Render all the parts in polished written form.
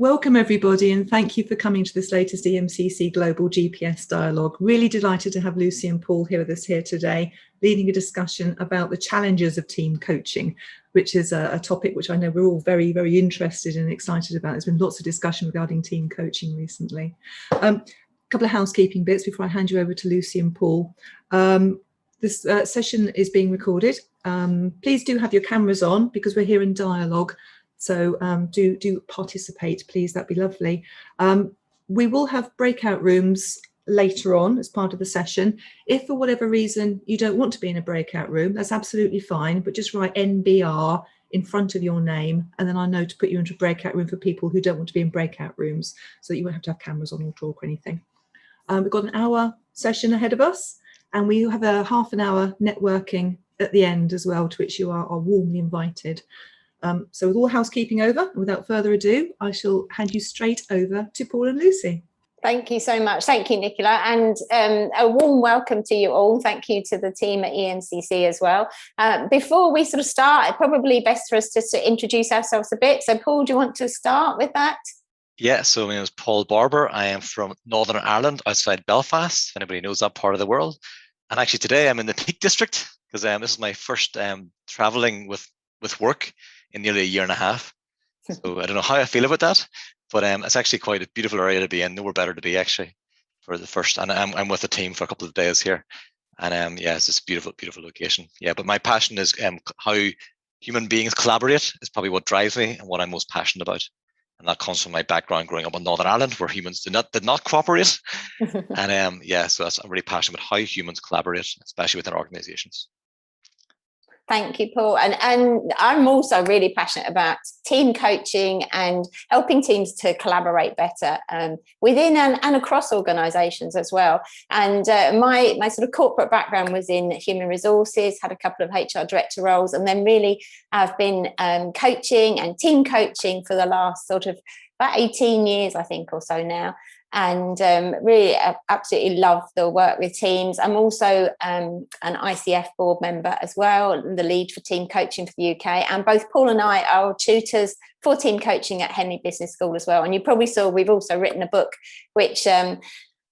Welcome everybody, and thank you for coming to this latest EMCC Global GPS Dialogue. Really delighted to have Lucy and Paul here with us here today, leading a discussion about the challenges of team coaching, which is a topic which I know we're all very, very interested and excited about. There's been lots of discussion regarding team coaching recently. A couple of housekeeping bits before I hand you over to Lucy and Paul. This session is being recorded. Please do have your cameras on because we're here in dialogue. So do participate, please. That'd be lovely. We will have breakout rooms later on as part of the session. If for whatever reason you don't want to be in a breakout room, that's absolutely fine. But just write NBR in front of your name, and then I know to put you into a breakout room for people who don't want to be in breakout rooms, so that you won't have to have cameras on or talk or anything. We've got an hour session ahead of us, and we have a half an hour networking at the end as well, to which you are warmly invited. So with all housekeeping over, and without further ado, I shall hand you straight over to Paul and Lucy. Thank you so much. Thank you, Nicola, and a warm welcome to you all. Thank you to the team at EMCC as well. Before we sort of start, it's probably best for us just to introduce ourselves a bit. So Paul, do you want to start with that? Yeah, so my name is Paul Barbour. I am from Northern Ireland, outside Belfast, if anybody knows that part of the world. And actually today I'm in the Peak District, because this is my first travelling with work in nearly a year and a half. So I don't know how I feel about that, but it's actually quite a beautiful area to be in. Nowhere better to be actually for the first, and I'm with the team for a couple of days here. And yeah, it's just a beautiful, beautiful location. Yeah, but my passion is how human beings collaborate is probably what drives me and what I'm most passionate about. And that comes from my background growing up in Northern Ireland, where humans did not cooperate. And yeah, so I'm really passionate about how humans collaborate, especially within organizations. Thank you, Paul. And I'm also really passionate about team coaching and helping teams to collaborate better within and across organisations as well. And my sort of corporate background was in human resources, had a couple of HR director roles, and then really I've been coaching and team coaching for the last sort of about 18 years, I think, or so now. And really absolutely love the work with teams. I'm also an ICF board member as well, the lead for team coaching for the UK. And both Paul and I are tutors for team coaching at Henley Business School as well. And you probably saw we've also written a book, which we're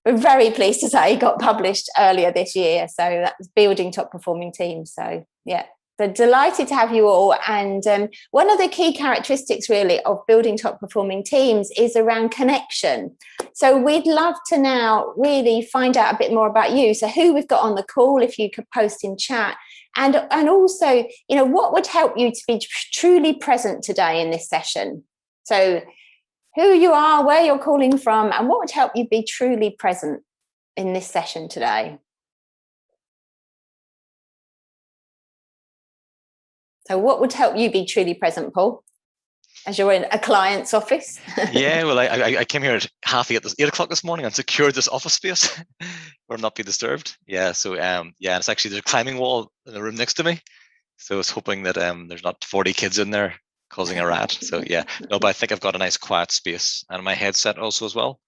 very pleased to say got published earlier this year. So that's Building Top Performing Teams. So yeah. So delighted to have you all. And one of the key characteristics really of building top performing teams is around connection. So we'd love to now really find out a bit more about you. So who we've got on the call, if you could post in chat, and also, you know, what would help you to be truly present today in this session? So who you are, where you're calling from, and what would help you be truly present in this session today? So what would help you be truly present, Paul, as you're in a client's office? Yeah, well, I came here at 8 o'clock this morning and secured this office space where I'm not be disturbed. Yeah, so yeah, it's actually there's a climbing wall in the room next to me. So I was hoping that there's not 40 kids in there causing a rat. So yeah, no, but I think I've got a nice quiet space, and my headset also as well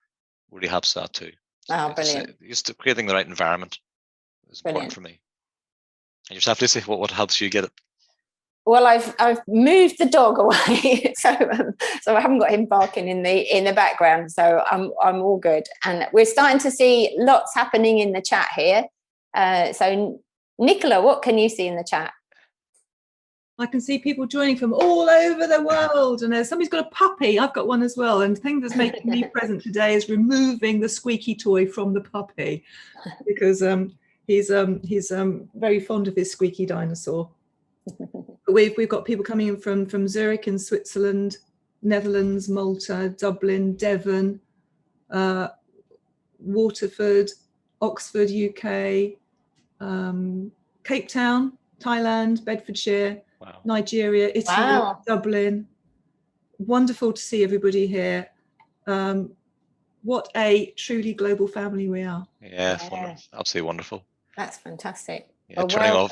really helps that too. So oh, brilliant. Just creating the right environment is important for me. And yourself, Lucy, what helps you get it? Well, I've moved the dog away, so I haven't got him barking in the background. So I'm all good, and we're starting to see lots happening in the chat here. So Nicola, what can you see in the chat? I can see people joining from all over the world, and somebody's got a puppy. I've got one as well. And the thing that's making me present today is removing the squeaky toy from the puppy, because he's very fond of his squeaky dinosaur. We've got people coming in from Zurich in Switzerland, Netherlands, Malta, Dublin, Devon, Waterford, Oxford, UK, Cape Town, Thailand, Bedfordshire, wow. Nigeria, Italy, wow. Dublin. Wonderful to see everybody here. What a truly global family we are. Yeah, wonderful. Absolutely wonderful. That's fantastic. Yeah, well,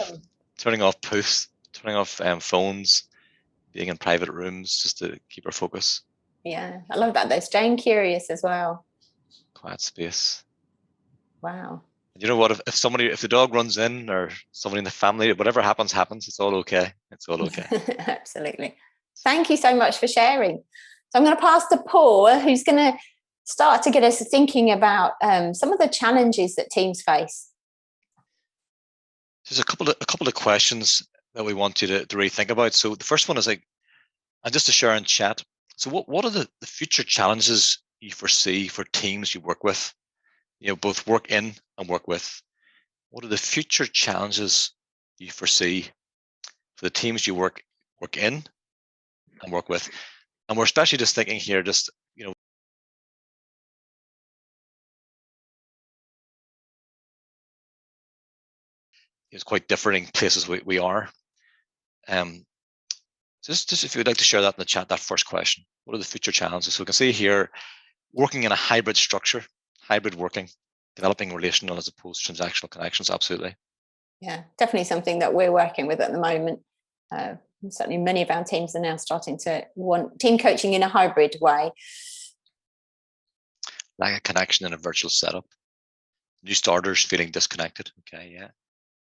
turning off posts, turning off phones, being in private rooms just to keep our focus. Yeah, I love that. Those Jane Curious as well. Quiet space. Wow. You know what? If the dog runs in, or somebody in the family, whatever happens. It's all okay. It's all okay. Absolutely. Thank you so much for sharing. So I'm going to pass to Paul, who's going to start to get us thinking about some of the challenges that teams face. There's a couple of questions that we want you to really think about. So the first one is and just to share in chat. So what are the future challenges you foresee for teams you work with? Both work in and work with. What are the future challenges you foresee for the teams you work in and work with? And we're especially just thinking here, it's quite differing places we are. Just if you'd like to share that in the chat, that first question. What are the future challenges? So we can see here, working in a hybrid structure, hybrid working, developing relational as opposed to transactional connections. Absolutely. Yeah, definitely something that we're working with at the moment. Certainly many of our teams are now starting to want team coaching in a hybrid way. Like a connection in a virtual setup. New starters feeling disconnected. Okay, yeah.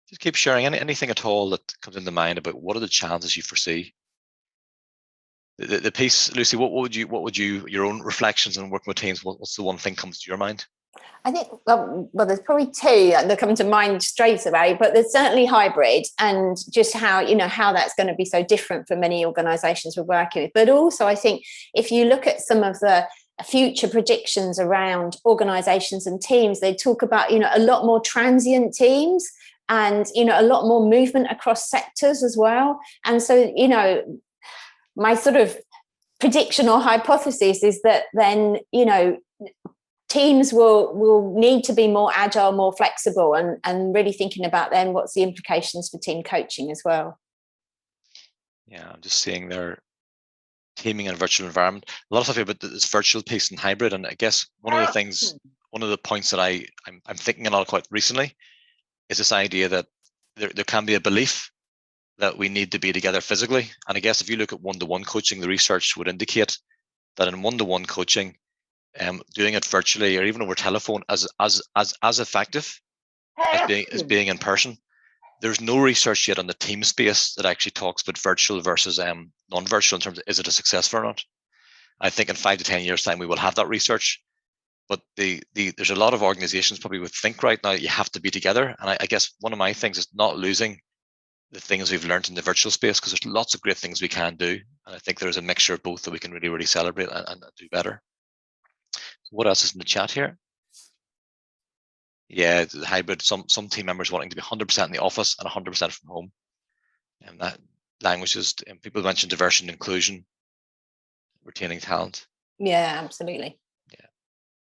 Just keep sharing anything at all that comes into mind about what are the challenges you foresee. The piece, Lucy, what would you your own reflections on working with teams, what's the one thing comes to your mind? I think, well, there's probably two that come to mind straight away, but there's certainly hybrid, and just how that's going to be so different for many organisations we're working with. But also, I think if you look at some of the future predictions around organisations and teams, they talk about, a lot more transient teams and, a lot more movement across sectors as well. And so, my sort of prediction or hypothesis is that then, teams will need to be more agile, more flexible, and really thinking about then what's the implications for team coaching as well. Yeah, I'm just seeing there, teaming in a virtual environment. A lot of stuff here about this virtual piece and hybrid. And I guess one of the points that I'm thinking a lot quite recently is this idea that there can be a belief that we need to be together physically. And I guess if you look at one-to-one coaching, the research would indicate that in one-to-one coaching, doing it virtually or even over telephone as effective as being in person. There's no research yet on the team space that actually talks about virtual versus non-virtual in terms of is it a success or not. I think in 5 to 10 years time we will have that research, but there's a lot of organizations probably would think right now that you have to be together. And I guess one of my things is not losing the things we've learned in the virtual space, because there's lots of great things we can do, and I think there's a mixture of both that we can really celebrate and do better. What else is in the chat here? Yeah, the hybrid. Some team members wanting to be 100% in the office and 100% from home, and that languages. And people mentioned diversity and inclusion, retaining talent. Yeah, absolutely. Yeah.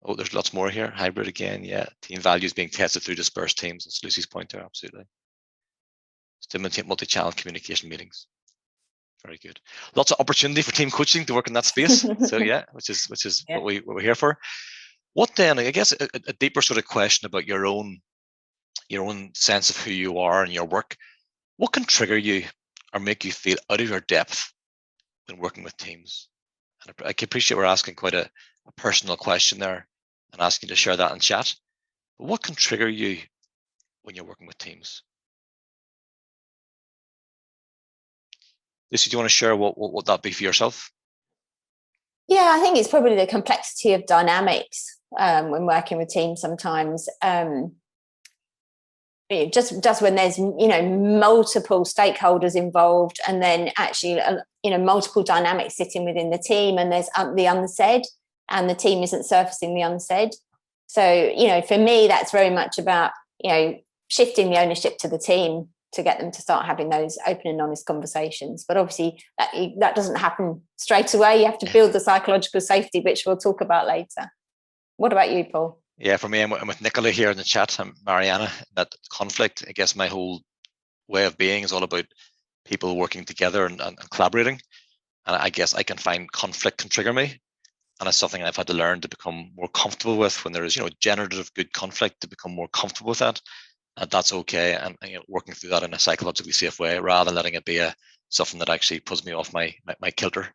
Oh, there's lots more here. Hybrid again. Yeah, team values being tested through dispersed teams. That's Lucy's point there. Absolutely. Stimulate multi-channel communication meetings. Very good. Lots of opportunity for team coaching to work in that space. So yeah, which is yeah, what we're here for. What then? I guess a deeper sort of question about your own sense of who you are and your work. What can trigger you or make you feel out of your depth when working with teams? And I can appreciate we're asking quite a personal question there and asking you to share that in chat. But what can trigger you when you're working with teams? Lucy, do you want to share what would that be for yourself? Yeah, I think it's probably the complexity of dynamics when working with teams sometimes. Just when there's multiple stakeholders involved, and then actually multiple dynamics sitting within the team, and there's the unsaid, and the team isn't surfacing the unsaid. So for me, that's very much about shifting the ownership to the team to get them to start having those open and honest conversations. But obviously that doesn't happen straight away. You have to build the psychological safety, which we'll talk about later. What about you, Paul? Yeah, for me, I'm with Nicola here in the chat. I'm Mariana. That conflict, I guess my whole way of being is all about people working together and collaborating. And I guess I can find conflict can trigger me. And it's something I've had to learn to become more comfortable with when there is, generative good conflict, to become more comfortable with that. And that's okay. And working through that in a psychologically safe way, rather than letting it be something that actually pulls me off my kilter.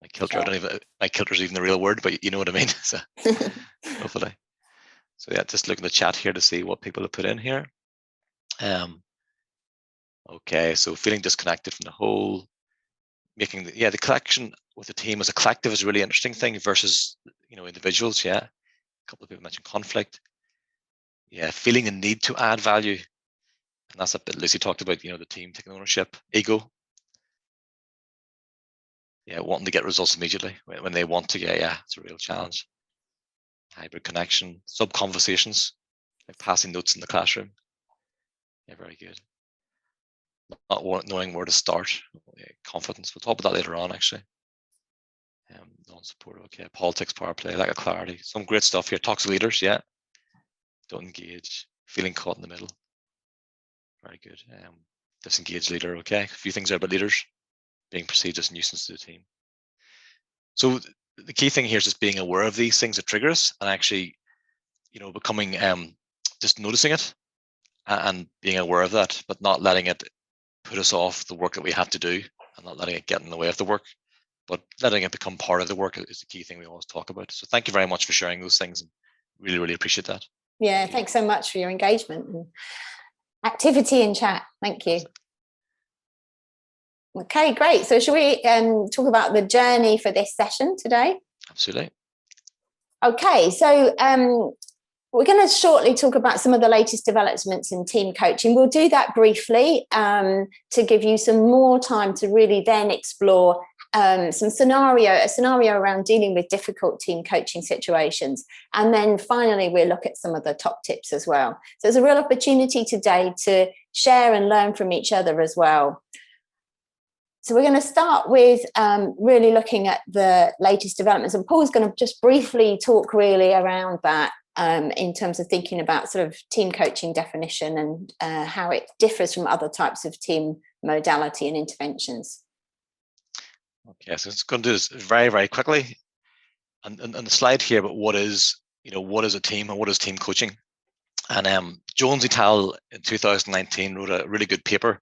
My kilter, sure. My kilter's even the real word, but you know what I mean. So hopefully. So yeah, just look in the chat here to see what people have put in here. Okay, so feeling disconnected from the whole, making the connection with a team as a collective is a really interesting thing versus, individuals. Yeah, a couple of people mentioned conflict. Yeah, feeling the need to add value, and that's a bit Lucy talked about. The team taking ownership, ego. Yeah, wanting to get results immediately when they want to. Yeah, it's a real challenge. Hybrid connection, sub conversations, like passing notes in the classroom. Yeah, very good. Not knowing where to start. Yeah, confidence. We'll talk about that later on, actually. Non-support. Okay, politics, power play, lack of clarity. Some great stuff here. Toxic leaders. Yeah. Don't engage. Feeling caught in the middle. Very good. Disengaged leader. Okay. A few things there about leaders. Being perceived as a nuisance to the team. So the key thing here is just being aware of these things that trigger us, and actually, becoming just noticing it and being aware of that, but not letting it put us off the work that we have to do, and not letting it get in the way of the work, but letting it become part of the work is the key thing we always talk about. So thank you very much for sharing those things, and really, really appreciate that. Yeah, thanks so much for your engagement and activity in chat. Thank you. Okay, great. So shall we talk about the journey for this session today? Absolutely. Okay, so we're going to shortly talk about some of the latest developments in team coaching. We'll do that briefly to give you some more time to really then explore a scenario around dealing with difficult team coaching situations. And then finally, we'll look at some of the top tips as well. So there's a real opportunity today to share and learn from each other as well. So we're going to start with really looking at the latest developments, and Paul's going to just briefly talk really around that in terms of thinking about sort of team coaching definition and how it differs from other types of team modality and interventions. Okay, so it's going to do this very, very quickly. And the slide here, but what is a team and what is team coaching? And Jones et al. In 2019 wrote a really good paper,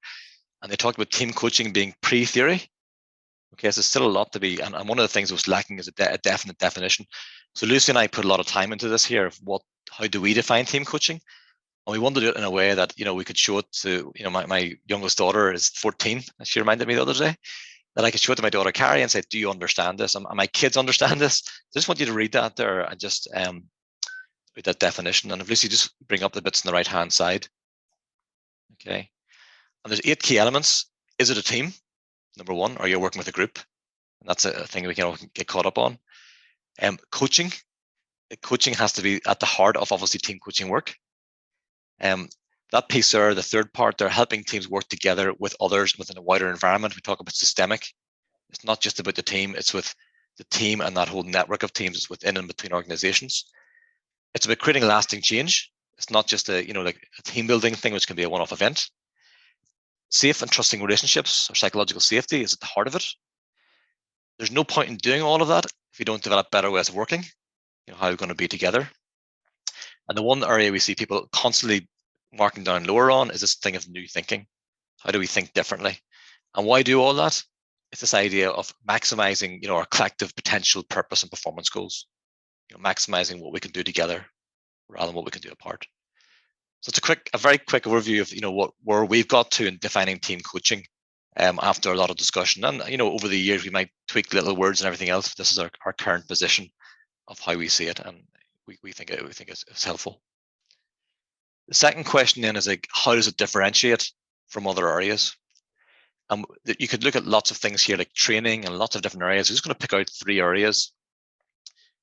and they talked about team coaching being pre-theory. Okay, so there's still a lot to be, and one of the things that was lacking is a definite definition. So Lucy and I put a lot of time into this here of how do we define team coaching? And we wanted to do it in a way that, we could show it to, my youngest daughter is 14. She reminded me the other day that I could show it to my daughter Carrie and say, do you understand this? And my kids understand this. I just want you to read that there and just read that definition. And if Lucy just bring up the bits on the right-hand side. Okay. And there's 8 key elements. Is it a team? Number 1, are you working with a group? And that's a thing we can get caught up on. Coaching has to be at the heart of obviously team coaching work. That piece there, the third part, they're helping teams work together with others within a wider environment. We talk about systemic. It's not just about the team, it's with the team and that whole network of teams within and between organizations. It's about creating lasting change. It's not just a team building thing, which can be a one-off event. Safe and trusting relationships or psychological safety is at the heart of it. There's no point in doing all of that if you don't develop better ways of working, how we're going to be together. And the one area we see people constantly marking down lower on is this thing of new thinking. How do we think differently? And why do all that? It's this idea of maximizing, our collective potential, purpose, and performance goals. Maximizing what we can do together rather than what we can do apart. So it's a very quick overview of where we've got to in defining team coaching after a lot of discussion. And over the years we might tweak little words and everything else. But this is our current position of how we see it, and we think it's helpful. The second question then is how does it differentiate from other areas? You could look at lots of things here like training and lots of different areas. I'm just going to pick out 3 areas.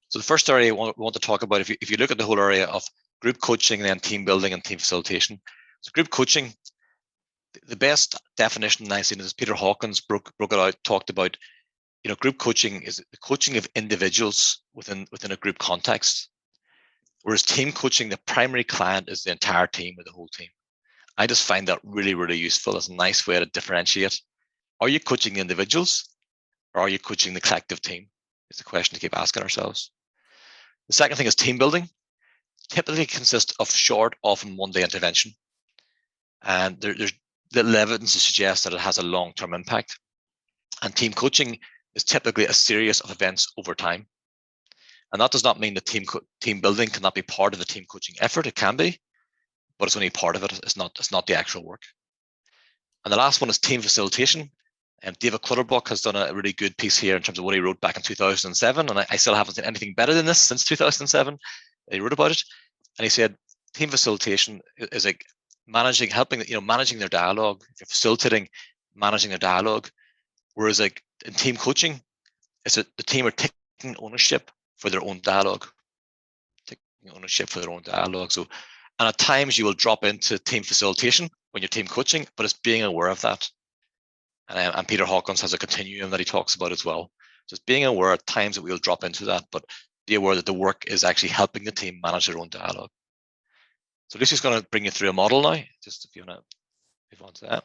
So the first area we want to talk about, if you look at the whole area of group coaching, then team building and team facilitation. So group coaching, the best definition I've seen is Peter Hawkins broke it out, talked about, group coaching is the coaching of individuals within a group context. Whereas team coaching, the primary client is the entire team or the whole team. I just find that really, really useful as a nice way to differentiate. Are you coaching the individuals or are you coaching the collective team? It's a question to keep asking ourselves. The second thing is team building. Typically consists of short, often one-day intervention. And there's little evidence to suggest that it has a long-term impact. And team coaching is typically a series of events over time. And that does not mean that team building cannot be part of the team coaching effort. It can be, but it's only part of it. It's not the actual work. And the last one is team facilitation. David Clutterbuck has done a really good piece here in terms of what he wrote back in 2007, and I still haven't seen anything better than this since 2007. He wrote about it, and he said team facilitation is like managing their dialogue. If you're facilitating, managing their dialogue, whereas like in team coaching, it's that the team are taking ownership for their own dialogue. So, and at times you will drop into team facilitation when you're team coaching, but it's being aware of that. And Peter Hawkins has a continuum that he talks about as well. Just being aware at times that we'll drop into that, but be aware that the work is actually helping the team manage their own dialogue. So Lucy's going to bring you through a model now, just if you want to move on to that.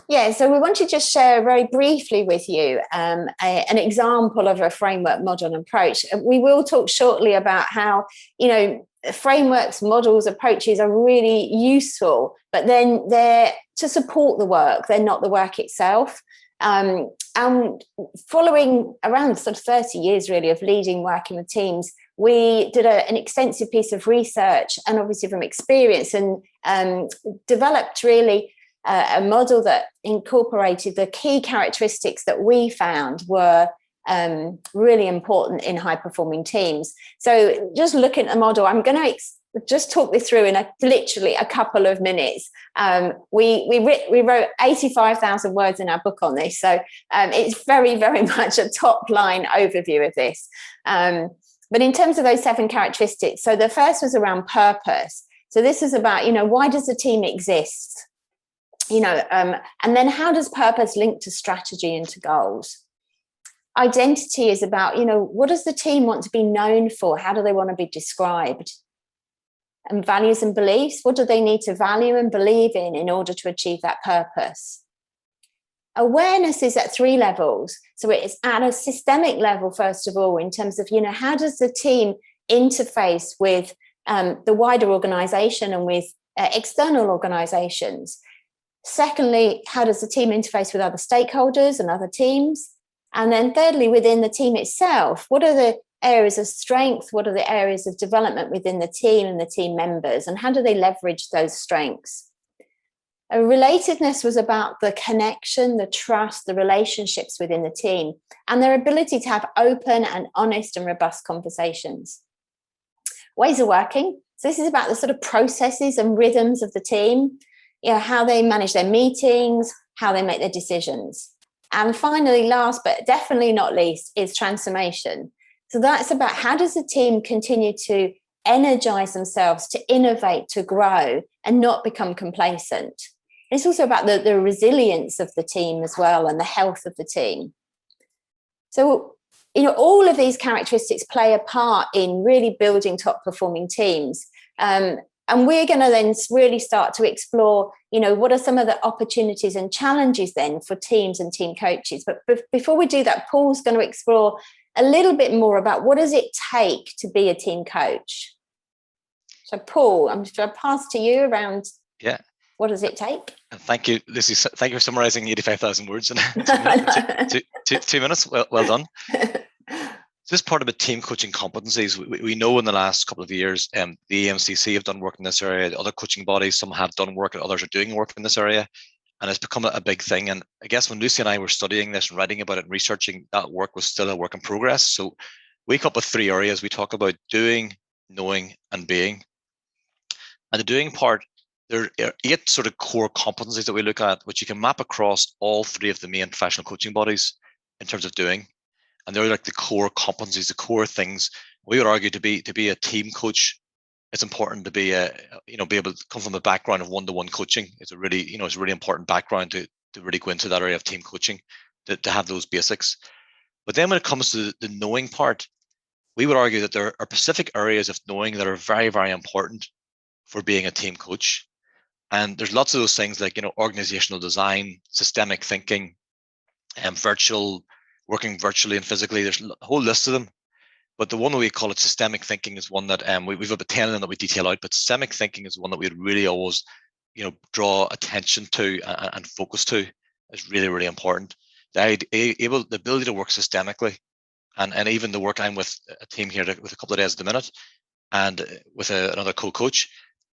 Yeah, so we want to just share very briefly with you an example of a framework, model, and approach. We will talk shortly about how, frameworks, models, approaches are really useful, but then they're to support the work, they're not the work itself. And following around sort of 30 years really of leading, working with teams, we did an extensive piece of research and obviously from experience, and developed really a model that incorporated the key characteristics that we found were really important in high performing teams. So just looking at the model, I'm going to just talk this through in literally a couple of minutes. We wrote 85,000 words in our book on this, so it's very, very much a top line overview of this. But in terms of those 7 characteristics, so the first was around purpose. So this is about, why does the team exist? And then how does purpose link to strategy and to goals? Identity is about, what does the team want to be known for? How do they want to be described? And values and beliefs, what do they need to value and believe in order to achieve that purpose? Awareness is at 3 levels. So it's at a systemic level, first of all, in terms of, how does the team interface with the wider organization and with external organizations? Secondly, how does the team interface with other stakeholders and other teams? And then thirdly, within the team itself, what are the areas of strength? What are the areas of development within the team and the team members? And how do they leverage those strengths? Relatedness was about the connection, the trust, the relationships within the team, and their ability to have open and honest and robust conversations. Ways of working. So this is about the sort of processes and rhythms of the team, how they manage their meetings, how they make their decisions. And finally, last but definitely not least, is transformation. So that's about how does the team continue to energize themselves, to innovate, to grow, and not become complacent. It's also about the resilience of the team as well, and the health of the team. So, all of these characteristics play a part in really building top performing teams. And we're going to then really start to explore, what are some of the opportunities and challenges then for teams and team coaches. But before we do that, Paul's going to explore a little bit more about what does it take to be a team coach. So Paul, I'm just going to pass to you around. Yeah. What does it take? Thank you, Lucy. Thank you for summarising 85,000 words in 2 minutes. Well done. This is part of the team coaching competencies. We know in the last couple of years, the EMCC have done work in this area. The other coaching bodies, some have done work, and others are doing work in this area. And it's become a big thing. And I guess when Lucy and I were studying this and writing about it and researching, that work was still a work in progress. So we come up with 3 areas. We talk about doing, knowing, and being. And the doing part, there are 8 sort of core competencies that we look at, which you can map across all 3 of the main professional coaching bodies in terms of doing. And they're like the core competencies, the core things. We would argue to be a team coach, it's important to be be able to come from a background of one-to-one coaching. It's a really, it's a really important background to really go into that area of team coaching, to have those basics. But then when it comes to the knowing part, we would argue that there are specific areas of knowing that are very, very important for being a team coach. And there's lots of those things like, organizational design, systemic thinking, and working virtually and physically. There's a whole list of them. But the one that we call it systemic thinking is one that we've about 10 of them that we detail out. But systemic thinking is one that we'd really always, draw attention to and focus to. Is really, really important. The ability to work systemically, and even the work I'm with a team here with a couple of days at the minute, and with another co-coach,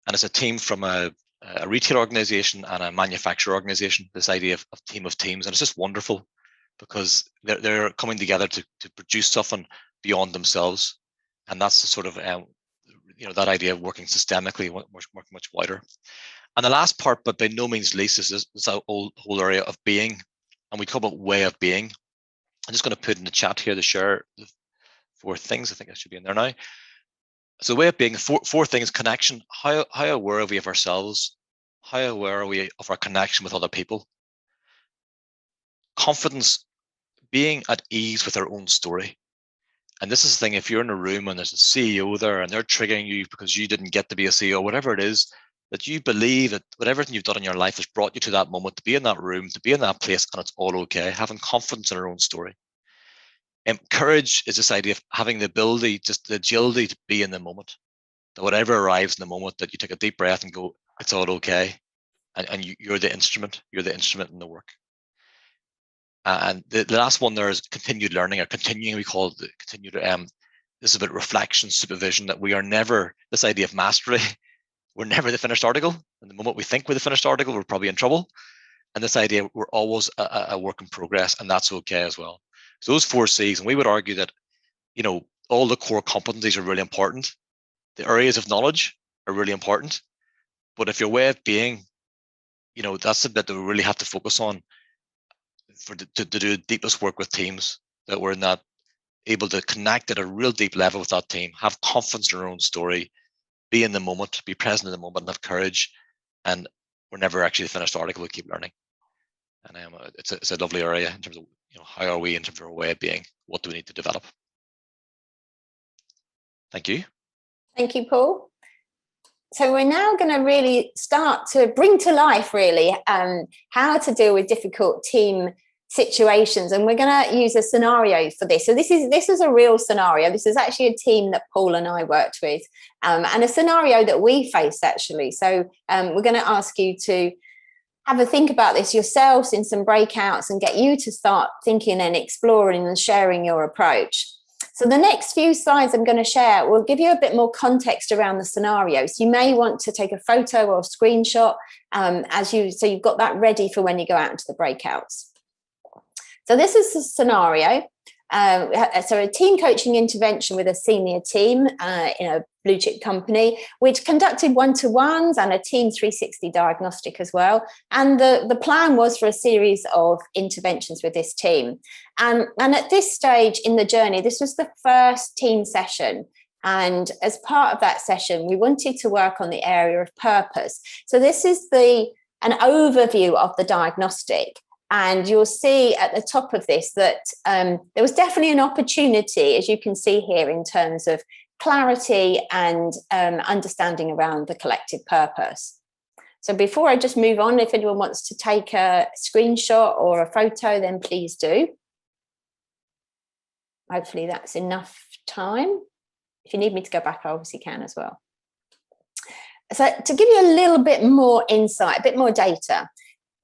and it's a team from a a retail organization and a manufacturer organization, this idea of team of teams. And it's just wonderful because they're coming together to produce something beyond themselves. And that's the sort of, that idea of working systemically, working much wider. And the last part, but by no means least, is that whole area of being. And we talk about way of being. I'm just going to put in the chat here to share the 4 things. I think I should be in there now. So the way of being, four things: connection. How aware are we of ourselves? How aware are we of our connection with other people? Confidence, being at ease with our own story. And this is the thing, if you're in a room and there's a CEO there and they're triggering you because you didn't get to be a CEO, whatever it is, that you believe that whatever you've done in your life has brought you to that moment, to be in that room, to be in that place, and it's all okay. Having confidence in our own story. Courage is this idea of having the ability, just the agility to be in the moment. That whatever arrives in the moment, that you take a deep breath and go, it's all okay. And you're the instrument. You're the instrument in the work. And the last one there is continued learning, or continuing. We call it the continued. This is about reflection, supervision. That we are never, this idea of mastery. We're never the finished article. And the moment we think we're the finished article, we're probably in trouble. And this idea, we're always a work in progress, and that's okay as well. So those 4 C's, and we would argue that, all the core competencies are really important. The areas of knowledge are really important. But if your way of being, that's the bit that we really have to focus on to do the deepest work with teams, that we're not able to connect at a real deep level with that team, have confidence in our own story, be in the moment, be present in the moment, and have courage. And we're never actually the finished article. We keep learning. And it's a lovely area in terms of, how are we in terms of our way of being? What do we need to develop? Thank you. Thank you, Paul. So we're now going to really start to bring to life, really, how to deal with difficult team situations, and we're going to use a scenario for this. So this is a real scenario. This is actually a team that Paul and I worked with, and a scenario that we faced actually. So we're going to ask you to have a think about this yourselves in some breakouts and get you to start thinking and exploring and sharing your approach. So the next few slides I'm going to share will give you a bit more context around the scenarios. You may want to take a photo or a screenshot so you've got that ready for when you go out into the breakouts. So this is the scenario. So a team coaching intervention with a senior team in a blue chip company, which conducted one-to-ones and a team 360 diagnostic as well. And the plan was for a series of interventions with this team. And at this stage in the journey, this was the first team session. And as part of that session, we wanted to work on the area of purpose. So this is an overview of the diagnostic. And you'll see at the top of this that there was definitely an opportunity, as you can see here, in terms of clarity and understanding around the collective purpose. So before I just move on, if anyone wants to take a screenshot or a photo, then please do. Hopefully that's enough time. If you need me to go back, I obviously can as well. So to give you a little bit more insight, a bit more data.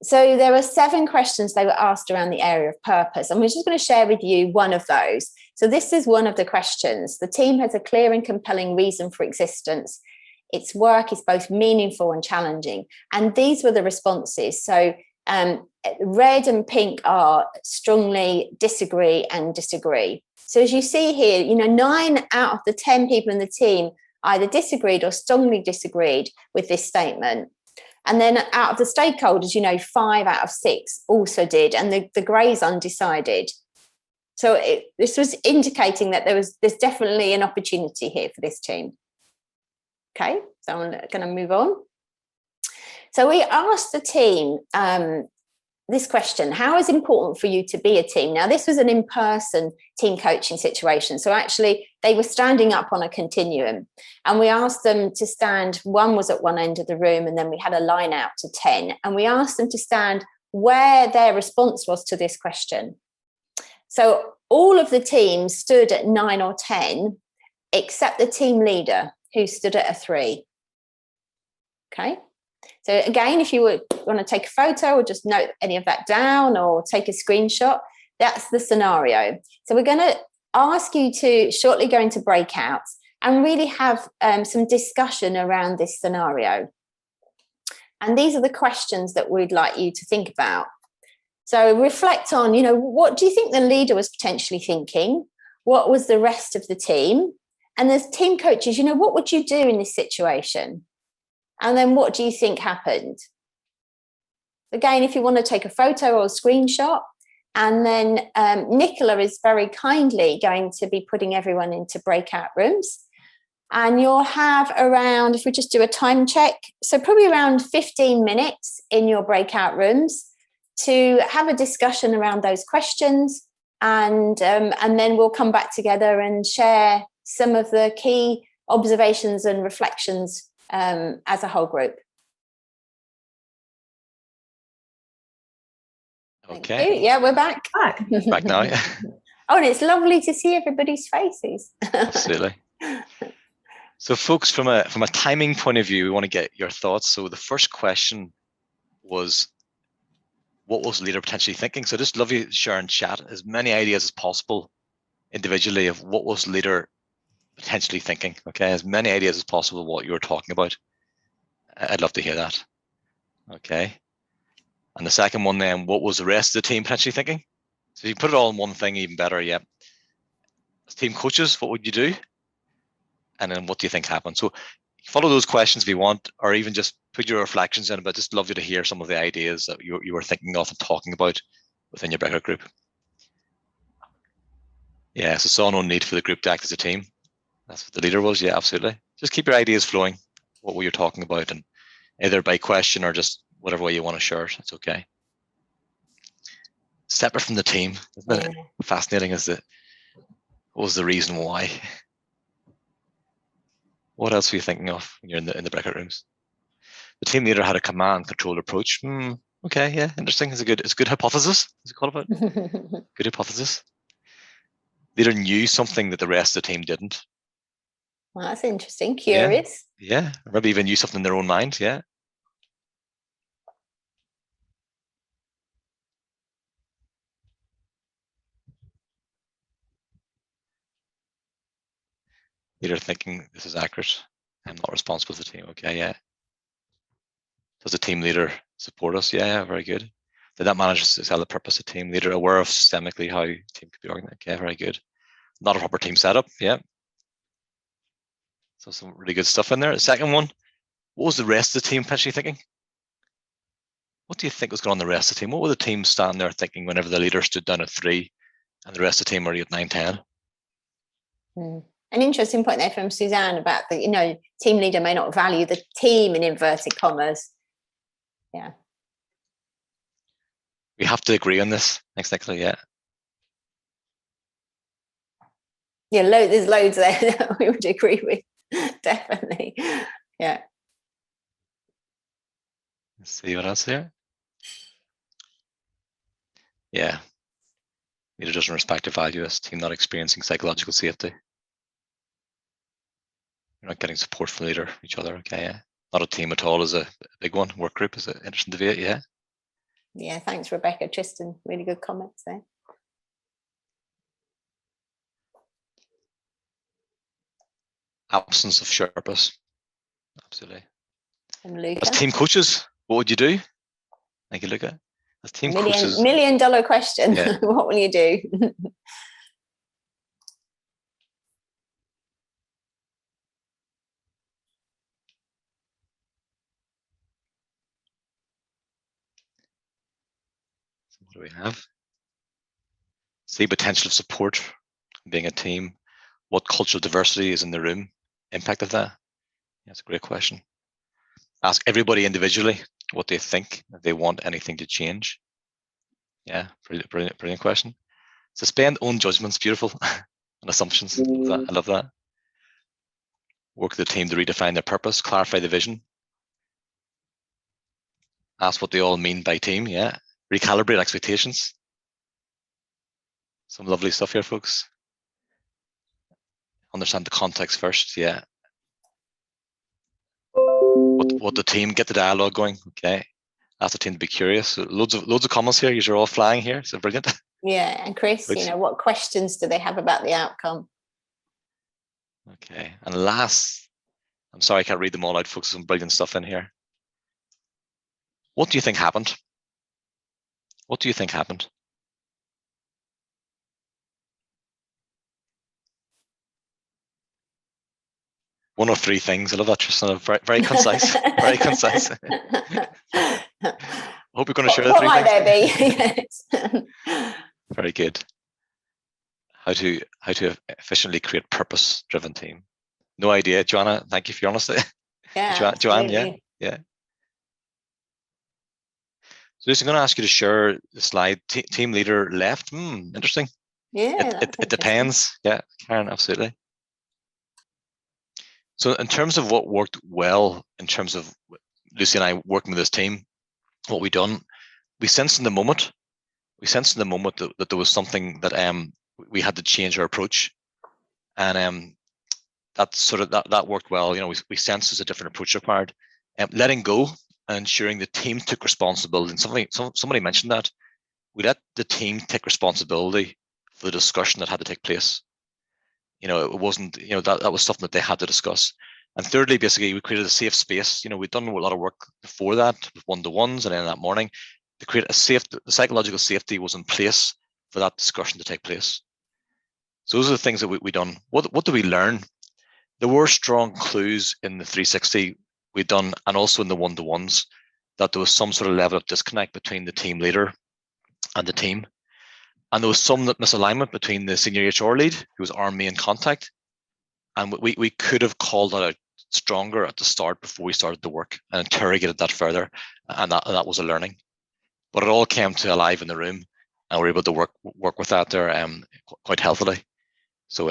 So there were 7 questions they were asked around the area of purpose, and we're just going to share with you one of those. So this is one of the questions. The team has a clear and compelling reason for existence. Its work is both meaningful and challenging. And these were the responses. So red and pink are strongly disagree and disagree. So as you see here, 9 out of the 10 people in the team either disagreed or strongly disagreed with this statement. And then out of the stakeholders, 5 out of 6 also did, and the grey's undecided. So this was indicating that there's definitely an opportunity here for this team. Okay, so I'm going to move on. So we asked the team this question: how is it important for you to be a team? Now, this was an in-person team coaching situation. So actually, they were standing up on a continuum. And we asked them to stand, one was at one end of the room, and then we had a line out to 10. And we asked them to stand where their response was to this question. So all of the team stood at 9 or 10, except the team leader, who stood at a 3. Okay. So again, if you want to take a photo or just note any of that down or take a screenshot, that's the scenario. So we're going to ask you to shortly go into breakouts and really have some discussion around this scenario. And these are the questions that we'd like you to think about. So reflect on, what do you think the leader was potentially thinking? What was the rest of the team? And as team coaches, what would you do in this situation? And then what do you think happened? Again, if you want to take a photo or a screenshot, and then Nicola is very kindly going to be putting everyone into breakout rooms. And you'll have around, if we just do a time check, so probably around 15 minutes in your breakout rooms to have a discussion around those questions. And then we'll come back together and share some of the key observations and reflections as a whole group. Okay. Yeah, we're back. Back now. Oh, and it's lovely to see everybody's faces. Absolutely. So folks, from a timing point of view, we want to get your thoughts. So the first question was, what was the leader potentially thinking? So just love you to share and chat as many ideas as possible individually of what was the leader potentially thinking. Okay, as many ideas as possible of what you were talking about. I'd love to hear that. Okay. And the second one then, what was the rest of the team potentially thinking? So you put it all in one thing, even better. Yeah. As team coaches, what would you do? And then what do you think happened? So follow those questions if you want, or even just put your reflections in, but just love you to hear some of the ideas that you were thinking of and talking about within your breakout group. Yeah, so saw no need for the group to act as a team. That's what the leader was. Yeah, absolutely. Just keep your ideas flowing, what were you talking about, and either by question or just whatever way you want to share it, it's okay. Separate from the team, isn't it fascinating? What was the reason why? What else were you thinking of when you're in the breakout rooms? The team leader had a command control approach. Okay, yeah, interesting. It's a good hypothesis. Is it called about? Good hypothesis. Leader knew something that the rest of the team didn't. Well, that's interesting. Curious. Yeah, or maybe even knew something in their own mind. Yeah. Leader thinking this is accurate. I'm not responsible for the team. Okay, yeah. Does the team leader support us? Yeah, very good. Did that manage to sell the purpose of team leader? Aware of systemically how team could be organized? Okay, very good. Not a proper team setup. Yeah. So some really good stuff in there. The second one, what was the rest of the team potentially thinking? What do you think was going on in the rest of the team? What were the team standing there thinking whenever the leader stood down at 3 and the rest of the team were at 9, 10? An interesting point there from Suzanne about the, team leader may not value the team in inverted commas. Yeah. We have to agree on this. Thanks, Nicola. Yeah. Yeah, there's loads there that we would agree with. Definitely. Yeah. Let's see what else here. Yeah. Leader doesn't respect or value us. Team not experiencing psychological safety. You're not getting support from the leader, each other. Okay, yeah. Not a team at all is a big one. Work group is an interesting debate, yeah. Yeah, thanks, Rebecca. Tristan, really good comments there. Absence of sharpness. Absolutely. And Luca. As team coaches, what would you do? Thank you, Luca. As team coaches. $1 million question. Yeah. What will you do? What do we have? See potential of support, being a team. What cultural diversity is in the room? Impact of that? That's a great question. Ask everybody individually what they think, if they want anything to change. Yeah, brilliant question. Suspend own judgments, beautiful, and assumptions. I love that. Work with the team to redefine their purpose, clarify the vision. Ask what they all mean by team, yeah. Recalibrate expectations. Some lovely stuff here, folks. Understand the context first, yeah. What the team, get the dialogue going, okay. Ask the team to be curious. So loads of comments here. You're all flying here, so brilliant. Yeah, and Chris, what questions do they have about the outcome? Okay, and last, I'm sorry I can't read them all out, folks. Some brilliant stuff in here. What do you think happened? What do you think happened? One of three things. I love that, Tristan. Very, very concise. Very concise. I hope you're going to share the three things. What might there be? Very good. How to efficiently create purpose-driven team. No idea, Joanna. Thank you for your honesty. Yeah, Joanne. Yeah. So I'm going to ask you to share the slide. Team leader left. Interesting. Yeah, it depends. Yeah, Karen, absolutely. So in terms of what worked well, in terms of Lucy and I working with this team, what we done, we sensed in the moment that there was something that we had to change our approach, and that worked well. We sensed there's a different approach required. Letting go and ensuring the team took responsibility. And somebody mentioned that we let the team take responsibility for the discussion that had to take place. It wasn't, that was something that they had to discuss. And thirdly, basically, we created a safe space. We'd done a lot of work before that with one-to-ones, and then that morning to create the psychological safety was in place for that discussion to take place. So those are the things that we done. What do we learn? There were strong clues in the 360 we'd done, and also in the one-to-ones, that there was some sort of level of disconnect between the team leader and the team. And there was some misalignment between the senior HR lead, who was our main contact, and we could have called that out stronger at the start before we started the work and interrogated that further, and that was a learning. But it all came to alive in the room, and we're able to work with that there quite healthily. So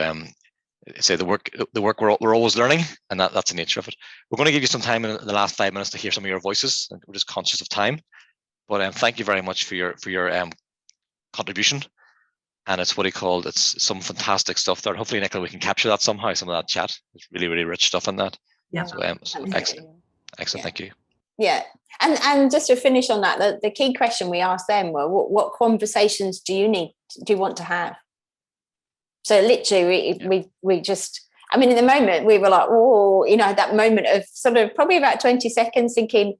say the work we're always learning, and that's the nature of it. We're going to give you some time in the last 5 minutes to hear some of your voices. We're just conscious of time, but thank you very much for your contribution. And it's it's some fantastic stuff there. Hopefully, Nicola, we can capture that somehow, some of that chat. There's really, really rich stuff in that. Yeah. So excellent. Excellent, yeah. Thank you. Yeah. And just to finish on that, the key question we asked them were, what conversations do you want to have? So literally, we just, in the moment we were like, oh, that moment of sort of probably about 20 seconds thinking,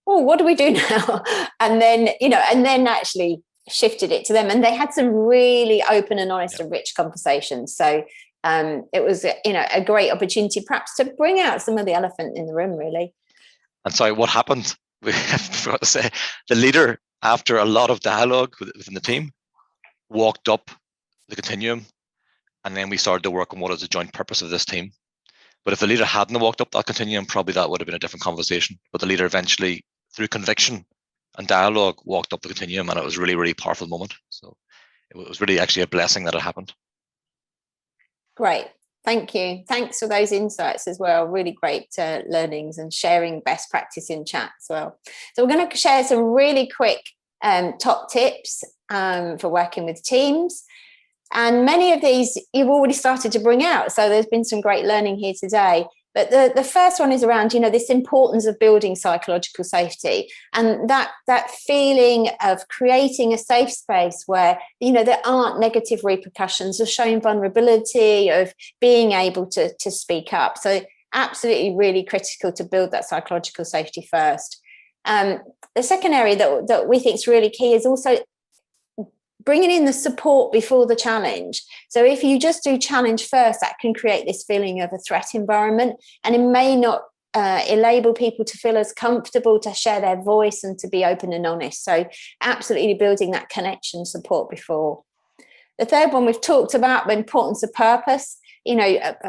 oh, what do we do now? And then, actually shifted it to them, and they had some really open and honest and rich conversations. So it was, a great opportunity perhaps to bring out some of the elephant in the room, really. And sorry, what happened? We forgot to say, the leader, after a lot of dialogue within the team, walked up the continuum, and then we started to work on what is the joint purpose of this team. But if the leader hadn't walked up that continuum, probably that would have been a different conversation. But the leader eventually, through conviction and dialogue, walked up the continuum, and it was a really, really powerful moment. So it was really actually a blessing that it happened. Great. Thank you. Thanks for those insights as well. Really great learnings and sharing best practice in chat as well. So we're going to share some really quick top tips for working with teams. And many of these you've already started to bring out. So there's been some great learning here today. But the first one is around, this importance of building psychological safety, and that feeling of creating a safe space where, there aren't negative repercussions of showing vulnerability, of being able to speak up. So absolutely really critical to build that psychological safety first. The second area that we think is really key is also bringing in the support before the challenge. So if you just do challenge first, that can create this feeling of a threat environment, and it may not enable people to feel as comfortable to share their voice and to be open and honest. So absolutely building that connection support before. The third one we've talked about, the importance of purpose.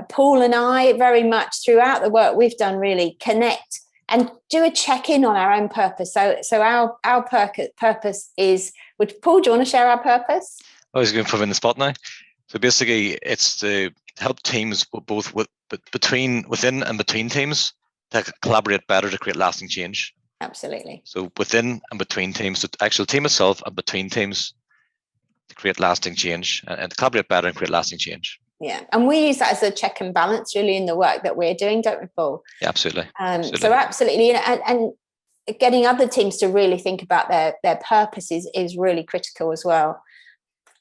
Paul and I very much throughout the work we've done really connect and do a check-in on our own purpose. So our purpose is, Paul, do you want to share our purpose? I was going to put in the spot now. So basically, it's to help teams both within and between teams to collaborate better to create lasting change. Absolutely. So within and between teams, the actual team itself and between teams to create lasting change and to collaborate better and create lasting change. Yeah, and we use that as a check and balance really in the work that we're doing, don't we, Paul? Yeah, absolutely. So absolutely, and getting other teams to really think about their purpose is really critical as well.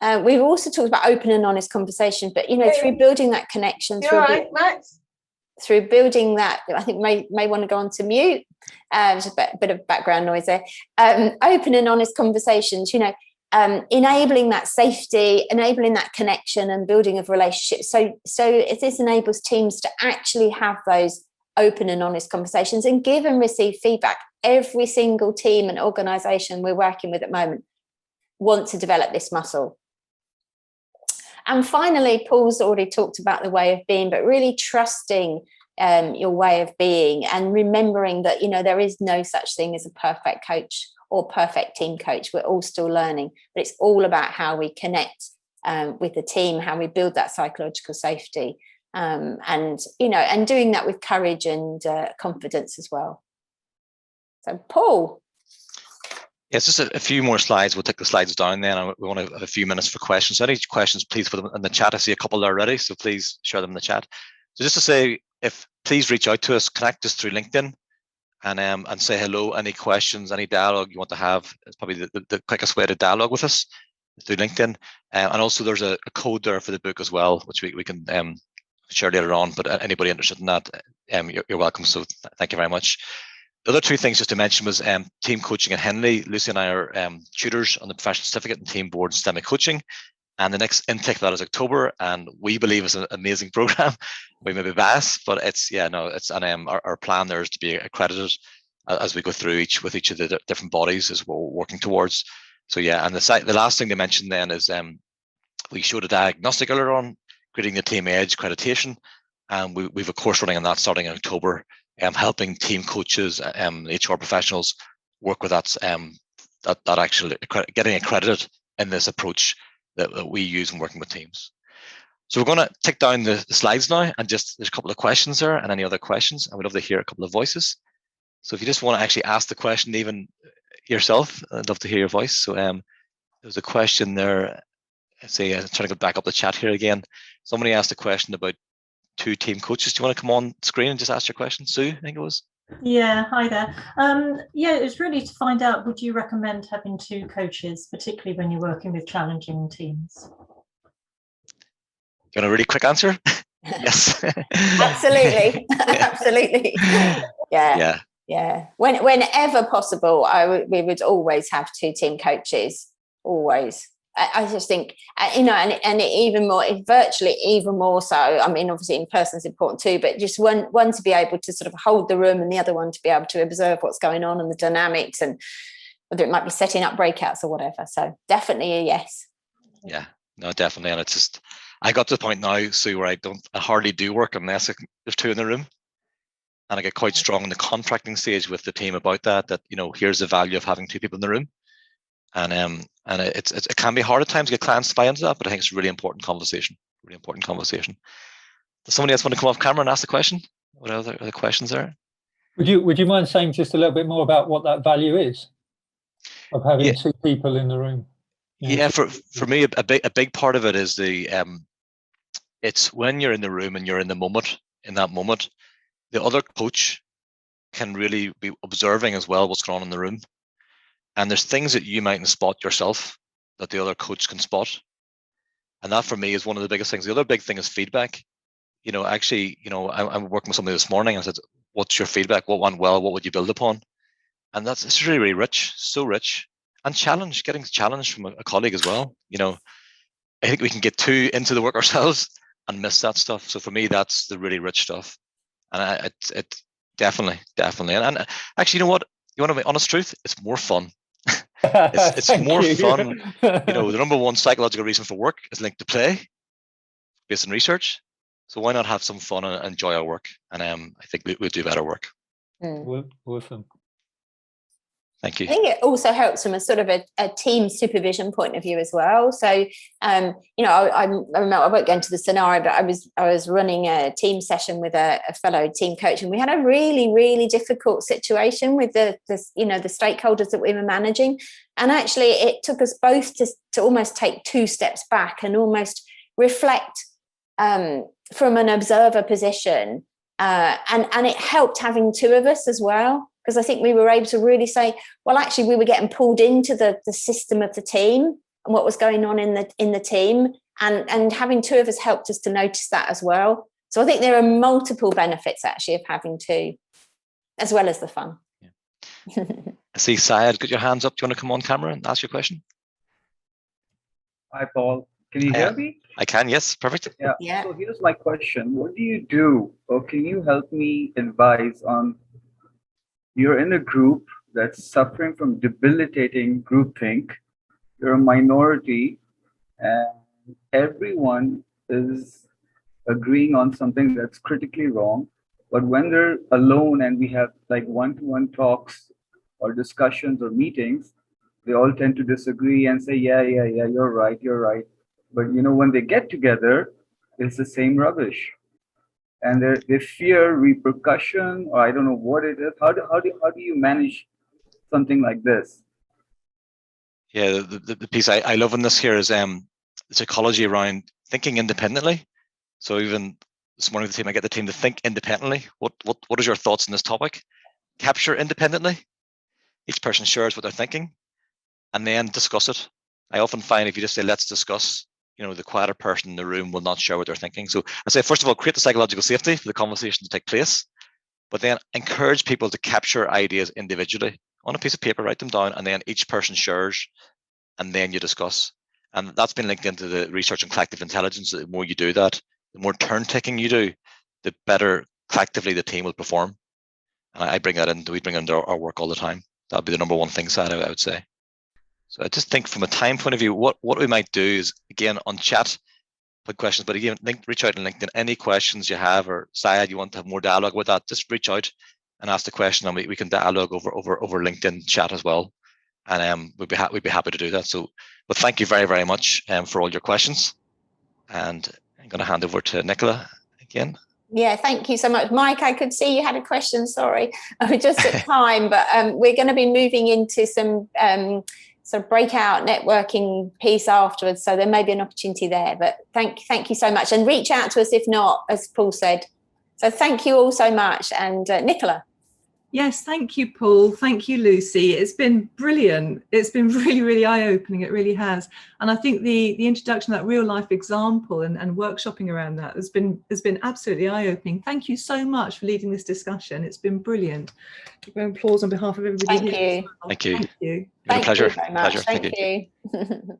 We've also talked about open and honest conversations, but through building that connection. You all right, Max? through building that, I think may want to go on to mute. Just a bit of background noise there. Open and honest conversations, enabling that safety, enabling that connection and building of relationships. So this enables teams to actually have those open and honest conversations and give and receive feedback. Every single team and organisation we're working with at the moment want to develop this muscle. And finally, Paul's already talked about the way of being, but really trusting your way of being and remembering that, there is no such thing as a perfect coach or perfect team coach. We're all still learning, but it's all about how we connect with the team, how we build that psychological safety, and doing that with courage and confidence as well. So, Paul. Yes, just a few more slides. We'll take the slides down then, and we want to have a few minutes for questions. So any questions, please put them in the chat. I see a couple there already, so please share them in the chat. So just to say, please reach out to us, connect us through LinkedIn, and say hello. Any questions, any dialogue you want to have, it's probably the quickest way to dialogue with us through LinkedIn. And also there's a code there for the book as well, which we can share later on. But anybody interested in that, you're welcome. So thank you very much. The other two things just to mention was team coaching in Henley. Lucy and I are tutors on the professional certificate and team board systemic coaching. And the next intake for that is October, and we believe it's an amazing program. We may be biased, but our plan there is to be accredited as we go through with each of the different bodies is what we're working towards. So yeah, and the last thing to mention then is we showed a diagnostic earlier on, creating the Team Edge accreditation, and we've a course running on that starting in October, helping team coaches, HR professionals work with that actually getting accredited in this approach that we use in working with teams. So we're going to take down the slides now, and there's a couple of questions there, and any other questions. I would love to hear a couple of voices. So if you just want to actually ask the question even yourself, I'd love to hear your voice. So there's a question there. I'm trying to go back up the chat here again. Somebody asked a question about 2 team coaches. Do you want to come on screen and just ask your question? Sue, I think it was. Yeah, hi there. It was really to find out, would you recommend having 2 coaches, particularly when you're working with challenging teams? Do you want a really quick answer? Yes. Absolutely. Absolutely. Yeah. Whenever possible, we would always have 2 team coaches, always. I just think, and even more, virtually even more so. I mean, obviously in person is important too, but just one to be able to sort of hold the room and the other one to be able to observe what's going on and the dynamics, and whether it might be setting up breakouts or whatever. So definitely a yes. Yeah, no, definitely. And it's just, I got to the point now, Sue, where I hardly do work unless there's 2 in the room. And I get quite strong in the contracting stage with the team about that, here's the value of having 2 people in the room. And it can be hard at times to get clients to buy into that, but I think it's a really important conversation. Does somebody else want to come off camera and ask the question? What are the questions there? Would you mind saying just a little bit more about what that value is of having 2 people in the room? Yeah, for me, a big part of it is it's when you're in the room and you're in that moment, the other coach can really be observing as well what's going on in the room. And there's things that you mightn't spot yourself that the other coach can spot. And that for me is one of the biggest things. The other big thing is feedback. I'm working with somebody this morning and I said, what's your feedback? What went well? What would you build upon? And it's really, really rich, so rich. And getting challenged from a colleague as well. I think we can get too into the work ourselves and miss that stuff. So for me, that's the really rich stuff. And it definitely. And actually, you know what? You want to be honest truth? It's more fun. It's more fun. The number one psychological reason for work is linked to play, based on research. So why not have some fun and enjoy our work? And I think we'll do better work. Awesome. Thank you. I think it also helps from a sort of a team supervision point of view as well. So, I won't go into the scenario, but I was running a team session with a fellow team coach, and we had a really, really difficult situation with the stakeholders that we were managing. And actually, it took us both to almost take 2 steps back and almost reflect from an observer position. And it helped having 2 of us as well. Because I think we were able to really say, well, actually, we were getting pulled into the system of the team and what was going on in the team, and having 2 of us helped us to notice that as well. So I think there are multiple benefits actually of having two, as well as the fun. Yeah. I see Syed, got your hands up. Do you want to come on camera and ask your question? Hi, Paul. Can you hear me? I can, yes, perfect. Yeah. So here's my question. What do you do, or can you help me advise on, you're in a group that's suffering from debilitating groupthink. You're a minority, and everyone is agreeing on something that's critically wrong. But when they're alone and we have like one-to-one talks or discussions or meetings, they all tend to disagree and say, yeah, you're right. But when they get together, it's the same rubbish. And they fear repercussion, or I don't know what it is. How do you manage something like this? Yeah, the piece I love in this here is the psychology around thinking independently. So even this morning, I get the team to think independently. What is your thoughts on this topic? Capture independently. Each person shares what they're thinking, and then discuss it. I often find if you just say, let's discuss, the quieter person in the room will not share what they're thinking. So I say, first of all, create the psychological safety for the conversation to take place, but then encourage people to capture ideas individually on a piece of paper, write them down, and then each person shares, and then you discuss. And that's been linked into the research on collective intelligence. The more you do that, the more turn taking you do, the better collectively the team will perform. And we bring that into our work all the time. That would be the number one thing, Sad, I would say. So I just think from a time point of view, what we might do is, again, on chat, put questions, but again, reach out on LinkedIn. Any questions you have, or Syed, you want to have more dialogue with that, just reach out and ask the question, and we can dialogue over LinkedIn chat as well. And we'd be happy to do that. So, but thank you very, very much for all your questions. And I'm going to hand over to Nicola again. Yeah, thank you so much. Mike, I could see you had a question, sorry. Just at time, but we're going to be moving into some sort of breakout networking piece afterwards. So there may be an opportunity there, but thank you so much. And reach out to us if not, as Paul said. So thank you all so much. And Nicola. Yes, thank you, Paul. Thank you, Lucy. It's been brilliant. It's been really, really eye-opening. It really has. And I think the introduction of that real-life example and workshopping around that has been absolutely eye-opening. Thank you so much for leading this discussion. It's been brilliant. Applause on behalf of everybody here. Thank you. Thank you. Thank you. It's been a pleasure. Thank you very much. Pleasure. Thank you.